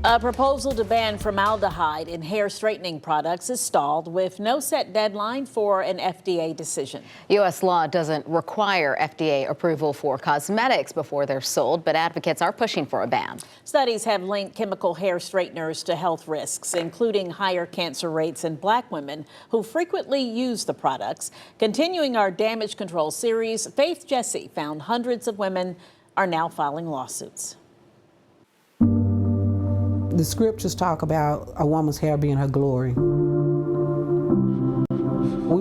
A proposal to ban formaldehyde in hair straightening products is stalled with no set deadline for an FDA decision. U.S. law doesn't require FDA approval for cosmetics before they're sold, but advocates are pushing for a ban. Studies have linked chemical hair straighteners to health risks, including higher cancer rates in Black women who frequently use the products. Continuing our damage control series, Faith Jesse found hundreds of women are now filing lawsuits. The scriptures talk about a woman's hair being her glory. We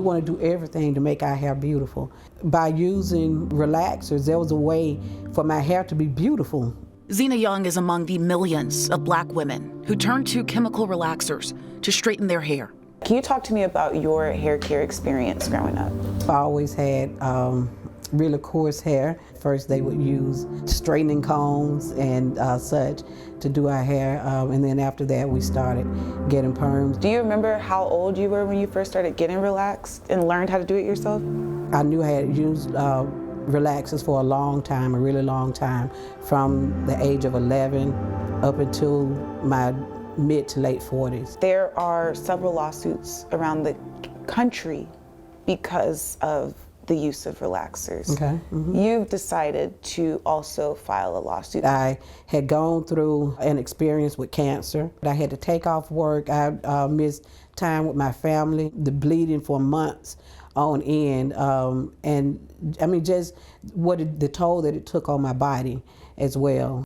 want to do everything to make our hair beautiful. By using relaxers, there was a way for my hair to be beautiful. Zena Young is among the millions of Black women who turn to chemical relaxers to straighten their hair. Can you talk to me about your hair care experience growing up? I always had really coarse hair. First, they would use straightening combs and such to do our hair, and then after that, we started getting perms. Do you remember how old you were when you first started getting relaxed and learned how to do it yourself? I knew I had used relaxers for a long time, a really long time, from the age of 11 up until my mid to late 40s. There are several lawsuits around the country because of the use of relaxers. Okay. Mm-hmm. You've decided to also file a lawsuit. I had gone through an experience with cancer. I had to take off work. I missed time with my family, the bleeding for months on end, and I mean just the toll that it took on my body as well.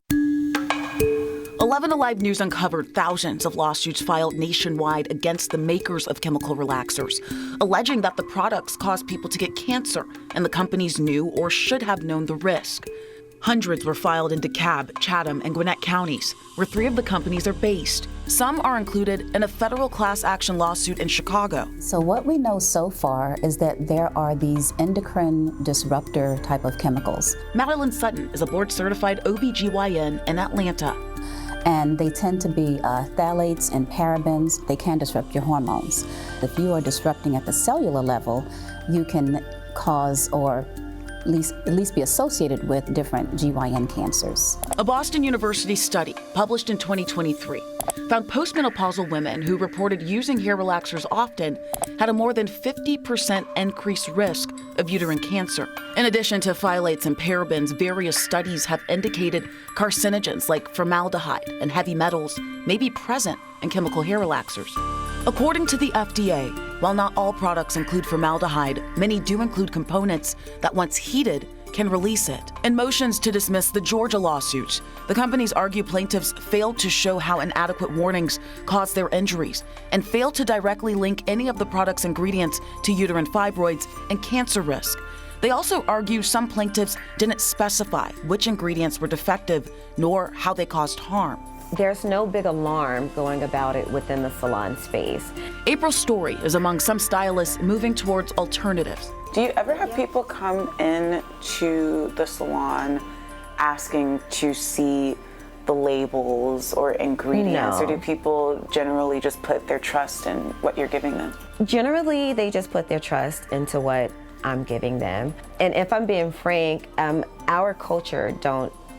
11 Alive News uncovered thousands of lawsuits filed nationwide against the makers of chemical relaxers, alleging that the products cause people to get cancer, and the companies knew or should have known the risk. Hundreds were filed in DeKalb, Chatham, and Gwinnett counties, where 3 of the companies are based. Some are included in a federal class action lawsuit in Chicago. So what we know so far is that there are these endocrine disruptor type of chemicals. Madeline Sutton is a board-certified OBGYN in Atlanta. And they tend to be phthalates and parabens. They can disrupt your hormones. If you are disrupting at the cellular level, you can cause or at least be associated with different GYN cancers. A Boston University study published in 2023 found postmenopausal women who reported using hair relaxers often had a more than 50% increased risk of uterine cancer. In addition to phthalates and parabens, various studies have indicated carcinogens like formaldehyde and heavy metals may be present in chemical hair relaxers. According to the FDA, while not all products include formaldehyde, many do include components that once heated can release it. In motions to dismiss the Georgia lawsuits, the companies argue plaintiffs failed to show how inadequate warnings caused their injuries and failed to directly link any of the product's ingredients to uterine fibroids and cancer risk. They also argue some plaintiffs didn't specify which ingredients were defective nor how they caused harm. There's no big alarm going about it within the salon space. April Story is among some stylists moving towards alternatives. Do you ever have people come in to the salon asking to see the labels or ingredients? No. Or do people generally just put their trust in what you're giving them? Generally, they just put their trust into what I'm giving them. And if I'm being frank, our culture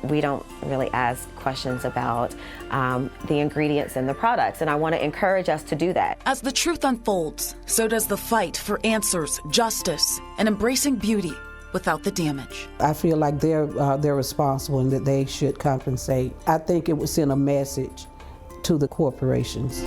we don't really ask questions about the ingredients in the products, and I want to encourage us to do that. As the truth unfolds, so does the fight for answers, justice, and embracing beauty without the damage. I feel like they're responsible and that they should compensate. I think it would send a message to the corporations.